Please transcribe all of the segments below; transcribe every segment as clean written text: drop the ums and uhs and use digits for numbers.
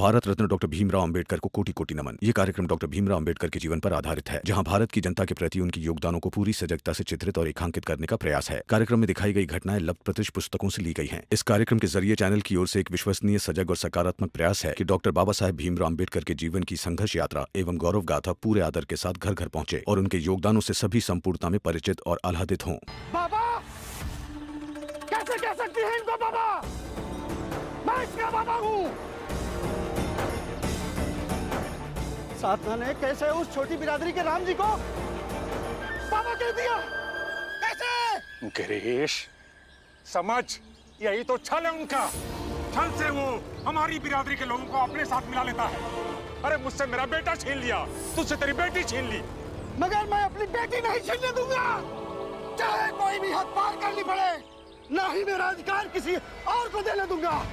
Bharat Ratna doctor Bhimrao Ambedkar को कोटि कोटि नमन। ये कार्यक्रम डॉक्टर भीमराव अंबेडकर के जीवन पर आधारित है, जहां भारत की जनता के प्रति उनके योगदानों को पूरी सजगता से चित्रित और रेखांकित करने का प्रयास है। कार्यक्रम में दिखाई गई घटनाएं लब्ध पुस्तकों से ली गई हैं। इस कार्यक्रम के जरिए चैनल की ओर से एक विश्वसनीय, सजग और सकारात्मक प्रयास है कि डॉक्टर बाबा साहेब भीमराव अंबेडकर के जीवन की संघर्ष यात्रा एवं गौरव गाथा पूरे आदर के साथ घर घर पहुंचे और उनके योगदानों से सभी संपूर्णता में परिचित और आह्लादित हों। बाबा कैसे कह सकती है इनको बाबा? मैं इसका बाबा हूँ। साधना ने कैसे उस छोटी बिरादरी के राम जी को बाबा कह दिया? कैसे? गिरीश, समझ, यही तो छल है उनका। छल से वो हमारी बिरादरी के लोगों को अपने साथ मिला लेता है। अरे मुझसे मेरा बेटा छीन लिया, तुझसे तेरी बेटी छीन ली, मगर मैं अपनी बेटी नहीं छीनने दूंगा, चाहे कोई भी हद पार करनी पड़े। ना ही मेरा अधिकार किसी और को देने दूंगा।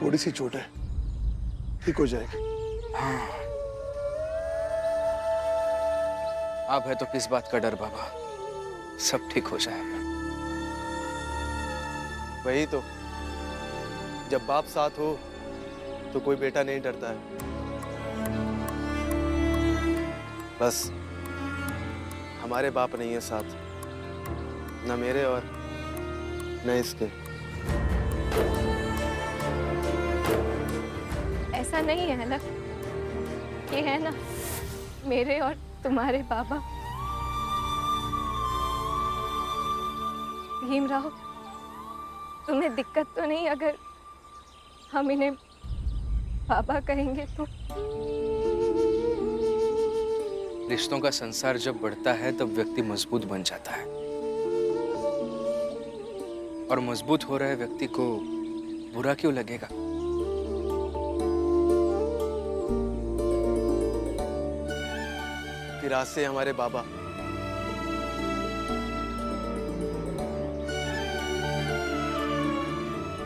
थोड़ी सी चोट है, ठीक हो जाएगी। हाँ। अब है तो किस बात का डर बाबा, सब ठीक हो जाएगा। वही तो, जब बाप साथ हो तो कोई बेटा नहीं डरता है। बस हमारे बाप नहीं है साथ, न मेरे और न इसके। ऐसा नहीं है ना, ये है ना मेरे और तुम्हारे बाबा। भीमराव, तुम्हें दिक्कत तो नहीं अगर हम इन्हें बाबा कहेंगे तो? रिश्तों का संसार जब बढ़ता है तब व्यक्ति मजबूत बन जाता है, और मजबूत हो रहे व्यक्ति को बुरा क्यों लगेगा? फिर आज से हमारे बाबा।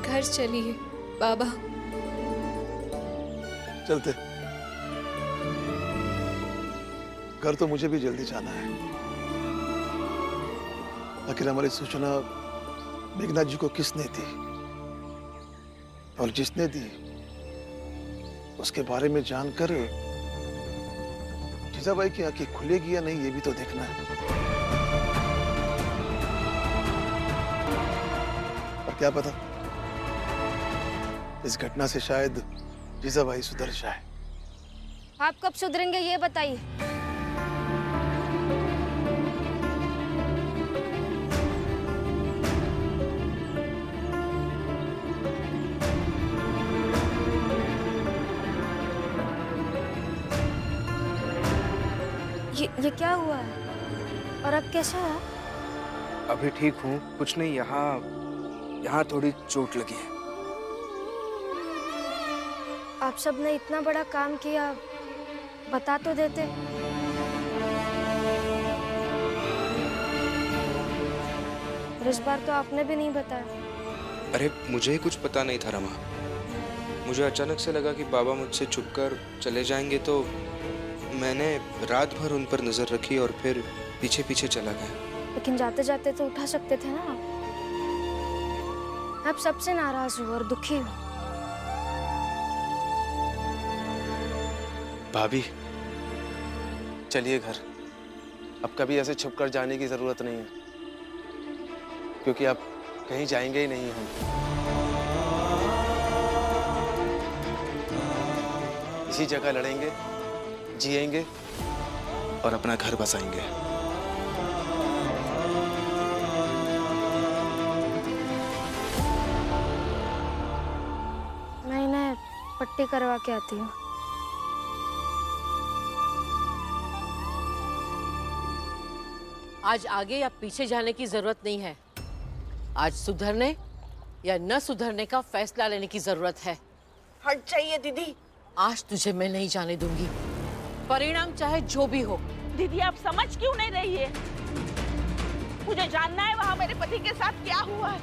घर चलिए बाबा। चलते। घर तो मुझे भी जल्दी जाना है। आखिर हमारी सूचना मेघनाथ जी को किसने दी, और जिसने दी उसके बारे में जानकर जीजाबाई की आंखें खुलेगी या नहीं, ये भी तो देखना है। और क्या पता, इस घटना से शायद जीजाबाई सुधर जाए। आप कब सुधरेंगे ये बताइए। ये क्या हुआ है और अब कैसा है? अभी ठीक हूँ, कुछ नहीं, यहाँ थोड़ी चोट लगी है। आप सब ने इतना बड़ा काम किया, बता तो देते। और इस बार तो आपने भी नहीं बताया। अरे मुझे ही कुछ पता नहीं था रमा। मुझे अचानक से लगा कि बाबा मुझसे छुपकर चले जाएंगे, तो मैंने रात भर उन पर नजर रखी और फिर पीछे पीछे चला गया। लेकिन जाते जाते तो उठा सकते थे ना आप सबसे नाराज हो और दुखी हो। भाभी, चलिए घर। अब कभी ऐसे छुपकर जाने की जरूरत नहीं है, क्योंकि अब कहीं जाएंगे ही नहीं हम। इसी जगह लड़ेंगे, जिएंगे और अपना घर बसाएंगे। मैं इन्हें पट्टी करवा के आती हूँ। आज आगे या पीछे जाने की जरूरत नहीं है। आज सुधरने या न सुधरने का फैसला लेने की जरूरत है। हट जाइए दीदी। आज तुझे मैं नहीं जाने दूंगी, परिणाम चाहे जो भी हो। दीदी आप समझ क्यों नहीं रही है? मुझे जानना है वहाँ मेरे पति के साथ क्या हुआ है।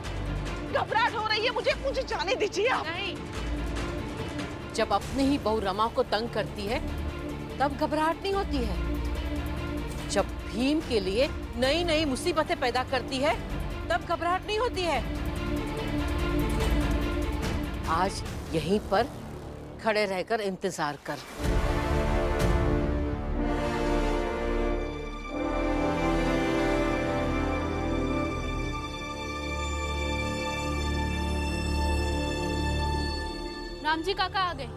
घबराहट हो रही है मुझे जाने दीजिए आप। नहीं, जब अपने ही बहू रमा को तंग करती है तब घबराहट नहीं होती है। जब भीम के लिए नई नई मुसीबतें पैदा करती है तब घबराहट नहीं होती है। आज यहीं पर खड़े रहकर इंतजार कर। राम जी काका आ गए।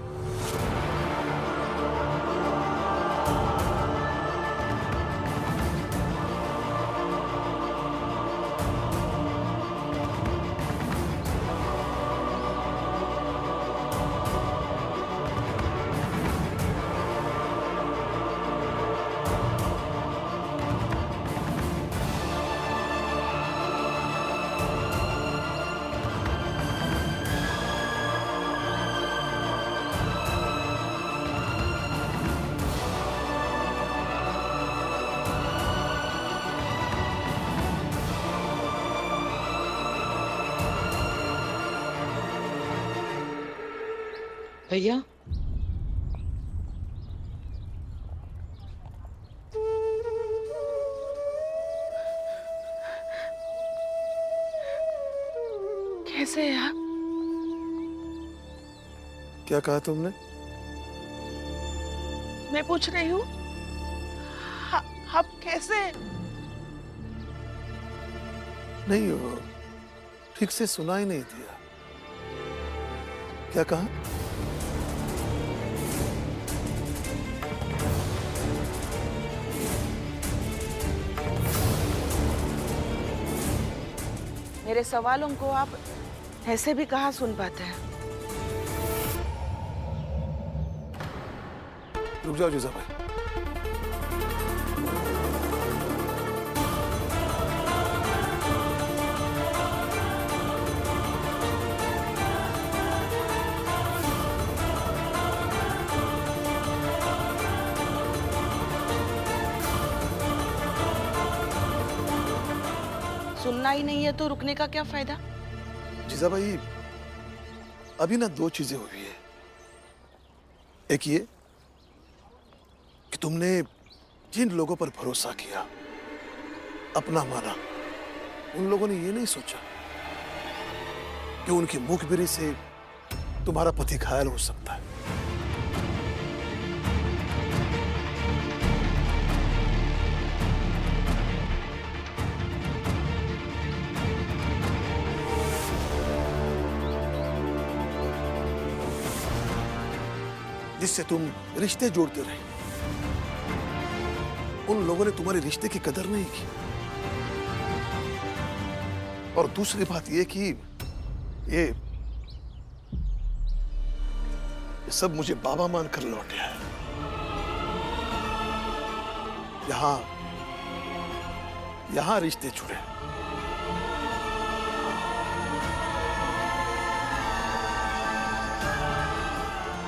भैया कैसे है आप? क्या कहा तुमने? मैं पूछ रही हूँ आप कैसे? नहीं, वो ठीक से सुना ही नहीं दिया। क्या कहा? मेरे सवालों को आप ऐसे भी कहाँ सुन पाते हैं? रुक जाओ जीजा भाई। सुनना ही नहीं है तो रुकने का क्या फायदा? जीजा भाई, अभी ना दो चीजें हुई है। एक ये कि तुमने जिन लोगों पर भरोसा किया, अपना माना, उन लोगों ने ये नहीं सोचा कि उनकी मुखबिरी से तुम्हारा पति घायल हो सकता है। जिससे तुम रिश्ते जोड़ते रहे, उन लोगों ने तुम्हारे रिश्ते की कदर नहीं की। और दूसरी बात यह कि ये सब मुझे बाबा मानकर लौटे हैं। यहां रिश्ते जुड़े।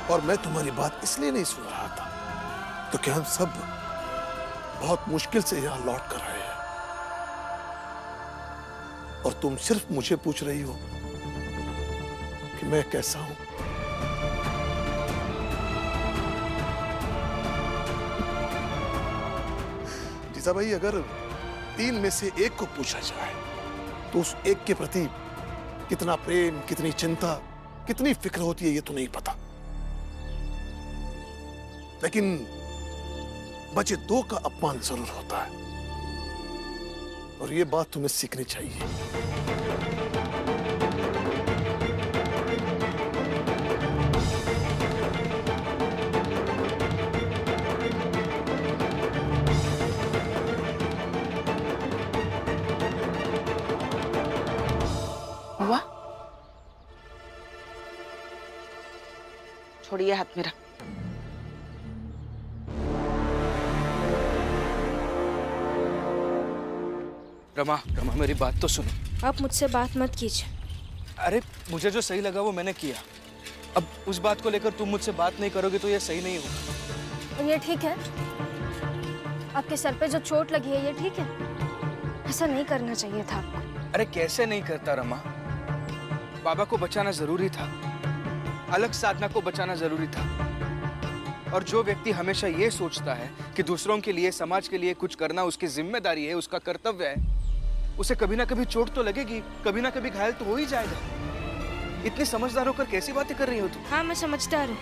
और मैं तुम्हारी बात इसलिए नहीं सुन रहा था क्योंकि हम सब बहुत मुश्किल से यहां लौट कर आए हैं। और तुम सिर्फ मुझे पूछ रही हो कि मैं कैसा हूं। जीजा भाई, अगर तीन में से एक को पूछा जाए तो उस एक के प्रति कितना प्रेम, कितनी चिंता, कितनी फिक्र होती है ये तो नहीं पता। लेकिन बचे दो का अपमान जरूर होता है, और ये बात तुम्हें सीखनी चाहिए। हुआ? छोड़िए हाथ मेरा। रमा मेरी बात तो सुनो। आप मुझसे बात मत कीजिए। अरे मुझे जो सही लगा वो मैंने किया। अब उस बात को लेकर तुम मुझसे बात नहीं करोगे तो ये सही नहीं होगा। और ये ठीक है? आपके सर पे जो चोट लगी है ये ठीक है? ऐसा नहीं करना चाहिए था आपको। अरे कैसे नहीं करता रमा, बाबा को बचाना जरूरी था, अलग साधना को बचाना जरूरी था। और जो व्यक्ति हमेशा ये सोचता है कि दूसरों के लिए, समाज के लिए कुछ करना उसकी जिम्मेदारी है, उसका कर्तव्य है, उसे कभी ना कभी चोट तो लगेगी, कभी ना कभी घायल तो हो ही जाएगा। इतनी समझदार होकर कैसी बातें कर रही हो तुम? हाँ, मैं समझदार हूँ,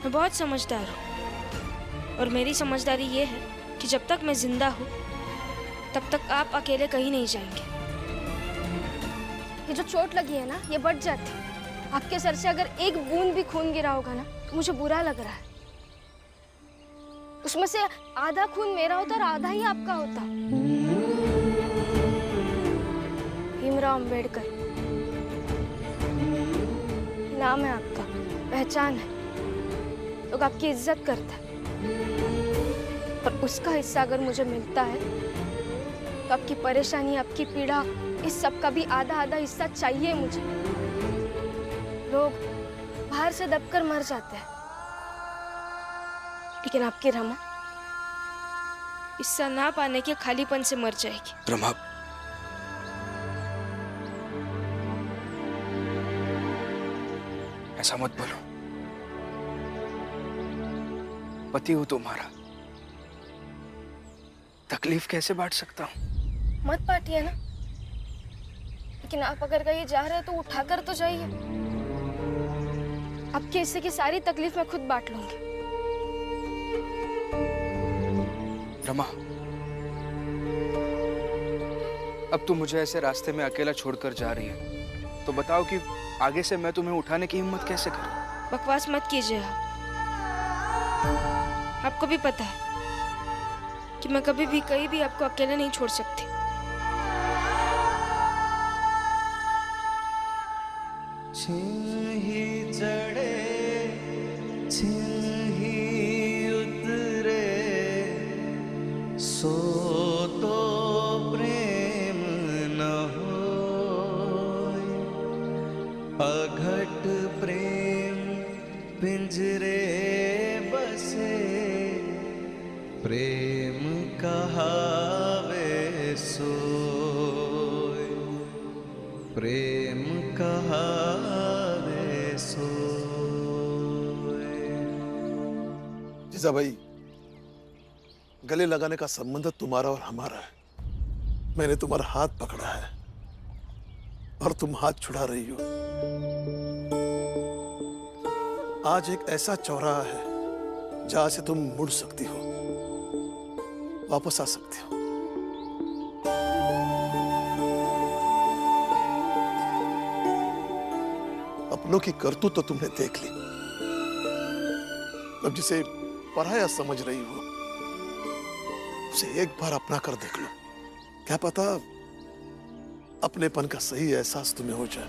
मैं बहुत समझदार हूँ। और मेरी समझदारी ये है कि जब तक मैं जिंदा हूँ तब तक आप अकेले कहीं नहीं जाएंगे। ये जो चोट लगी है ना, ये बढ़ जाती। आपके सर से अगर एक बूंद भी खून गिरा होगा ना तो मुझे बुरा लग रहा है। उसमें से आधा खून मेरा होता और आधा ही आपका होता। भीमराव अंबेडकर नाम है आपका, पहचान है, लोग आपकी इज्जत करते हैं। और उसका हिस्सा अगर मुझे मिलता है तो आपकी परेशानी, आपकी पीड़ा, इस सब का भी आधा आधा हिस्सा चाहिए मुझे। लोग बाहर से दबकर मर जाते हैं, लेकिन आपकी रमा हिस्सा ना पाने के खालीपन से मर जाएगी। रमा, ऐसा मत बोलो। पति हूं तुम्हारा, तकलीफ कैसे बांट सकता हूं? मत बांटिए ना, लेकिन आप अगर कहीं जा रहे हैं तो उठाकर तो जाइए। आपके हिस्से की सारी तकलीफ मैं खुद बांट लूंगी। रमा, अब तुम मुझे ऐसे रास्ते में अकेला छोड़कर जा रही है, तो बताओ कि आगे से मैं तुम्हें उठाने की हिम्मत कैसे करूं? बकवास मत कीजिए आप। आपको भी पता है कि मैं कभी भी कहीं भी आपको अकेले नहीं छोड़ सकती। ही चढ़े ही उतरे, सो तो प्रेम न होय। अघट प्रेम पिंजरे बसे, प्रेम कहावे सोय। प्रेम कहावे सोय। जीजा भाई, गले लगाने का संबंध तुम्हारा और हमारा है। मैंने तुम्हारा हाथ पकड़ा है और तुम हाथ छुड़ा रही हो। आज एक ऐसा चौराहा है जहां से तुम मुड़ सकती हो, वापस आ सकती हो। अपनों की करतूत तो तुमने देख ली, अब जिसे पराया समझ रही हो उसे एक बार अपना कर देख लो। क्या पता अपनेपन का सही एहसास तुम्हें हो जाए।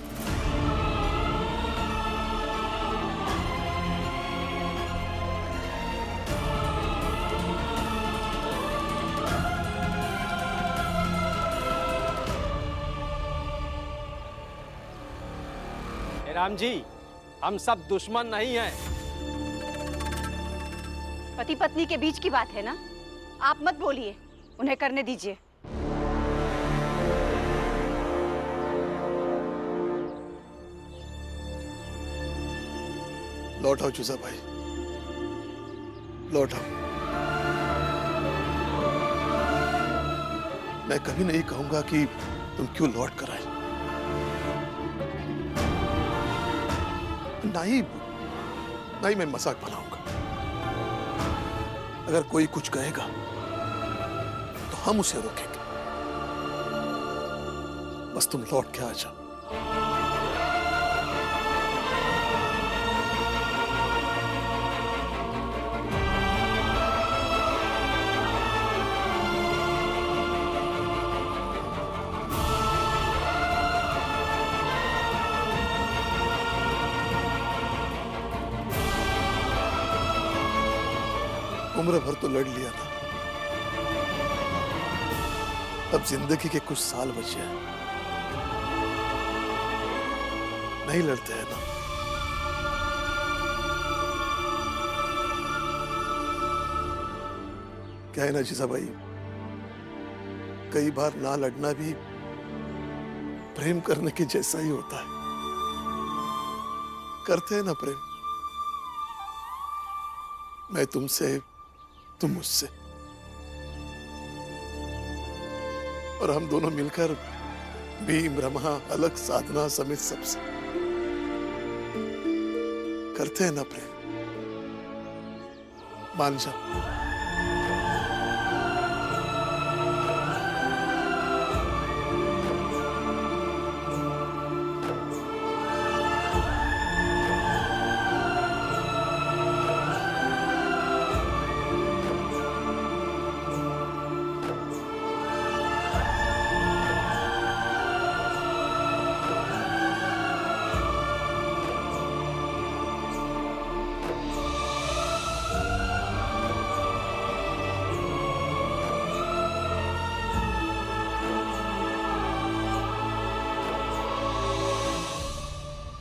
राम जी, हम सब दुश्मन नहीं हैं। पति पत्नी के बीच की बात है ना, आप मत बोलिए, उन्हें करने दीजिए। लौट आओ चूजा भाई, लौट आओ। मैं कभी नहीं कहूंगा कि तुम क्यों लौट कर आई। नहीं मैं मजाक बनाऊंगा। अगर कोई कुछ कहेगा तो हम उसे रोकेंगे। बस तुम लौट के आ जाओ। उम्र भर तो लड़ लिया था, अब जिंदगी के कुछ साल बचे हैं। नहीं लड़ते हैं ना। क्या है ना जीजा भाई, कई बार ना लड़ना भी प्रेम करने के जैसा ही होता है। करते हैं ना प्रेम, मैं तुमसे, तुम मुझसे, और हम दोनों मिलकर भीम, रमा, अलग, साधना समेत सबसे करते हैं ना प्रेम। मान जा।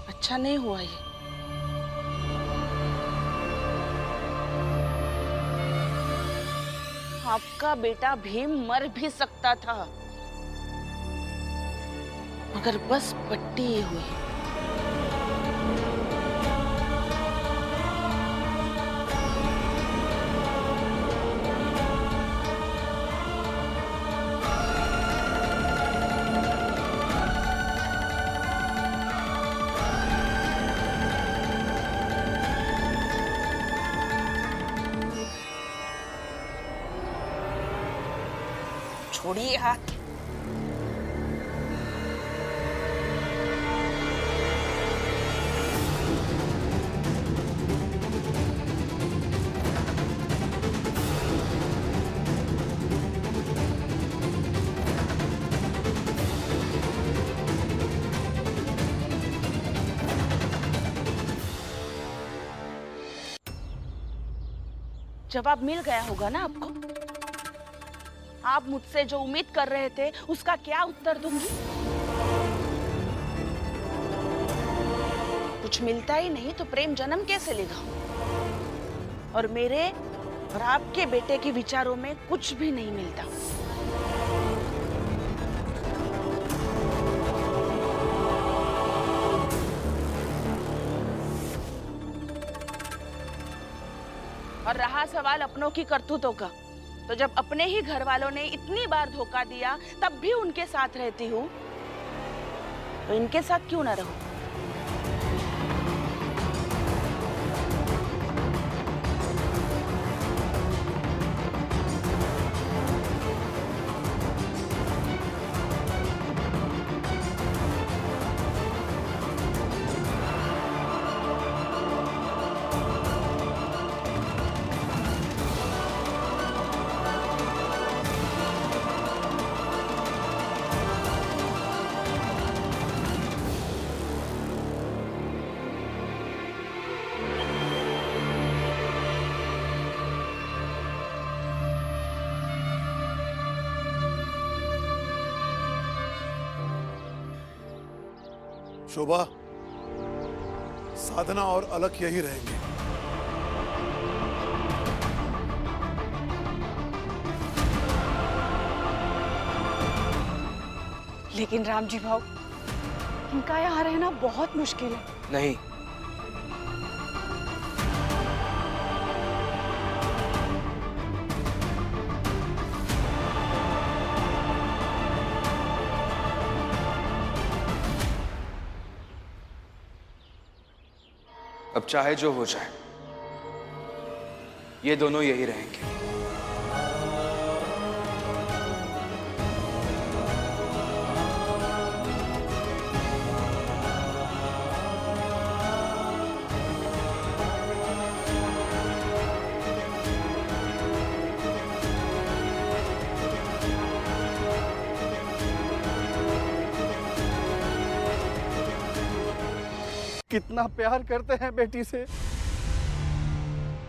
अच्छा नहीं हुआ ये। आपका बेटा भीम मर भी सकता था, मगर बस पट्टी ये हुई। छोड़िए हाथ। जवाब मिल गया होगा ना आपको? आप मुझसे जो उम्मीद कर रहे थे उसका क्या उत्तर दूंगी? कुछ मिलता ही नहीं तो प्रेम जन्म कैसे लेगा? और मेरे और आपके बेटे के विचारों में कुछ भी नहीं मिलता। और रहा सवाल अपनों की करतूतों का, तो जब अपने ही घर वालों ने इतनी बार धोखा दिया तब भी उनके साथ रहती हूँ, तो इनके साथ क्यों ना रहूं? शोभा, साधना और अलग यही रहेंगे। लेकिन राम जी भाव, इनका यहाँ रहना बहुत मुश्किल है। नहीं, अब चाहे जो हो जाए, ये दोनों यही रहेंगे। कितना प्यार करते हैं बेटी से,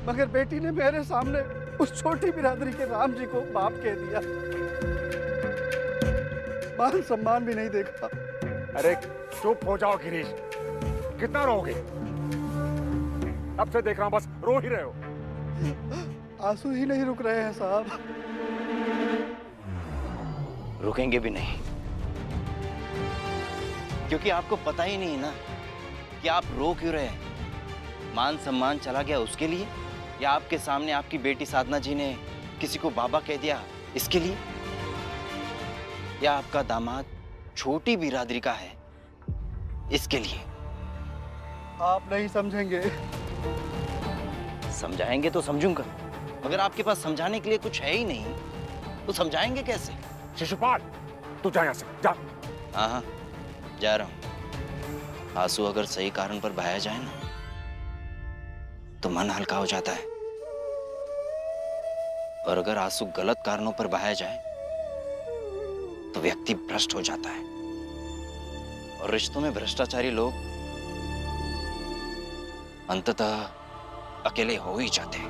मगर बेटी ने मेरे सामने उस छोटी बिरादरी के राम जी को बाप कह दिया। मान सम्मान भी नहीं देखा। अरे चुप हो जाओ गिरीश, कितना रोओगे? अब से देख रहा हूं बस रो ही रहे हो। आंसू ही नहीं रुक रहे हैं साहब। रुकेंगे भी नहीं, क्योंकि आपको पता ही नहीं ना कि आप रो क्यों रहे हैं। मान सम्मान चला गया उसके लिए या आपके सामने आपकी बेटी साधना जी ने किसी को बाबा कह दिया इसके लिए, या आपका दामाद छोटी बिरादरी का है इसके लिए? आप नहीं समझेंगे। समझाएंगे तो समझूंगा, मगर आपके पास समझाने के लिए कुछ है ही नहीं तो समझाएंगे कैसे? शिशुपाल, तू जा यहाँ से, जा। हाँ हाँ, जा रहा हूं। आंसू अगर सही कारण पर बहाया जाए ना तो मन हल्का हो जाता है, और अगर आंसू गलत कारणों पर बहाया जाए तो व्यक्ति भ्रष्ट हो जाता है, और रिश्तों में भ्रष्टाचारी लोग अंततः अकेले हो ही जाते हैं।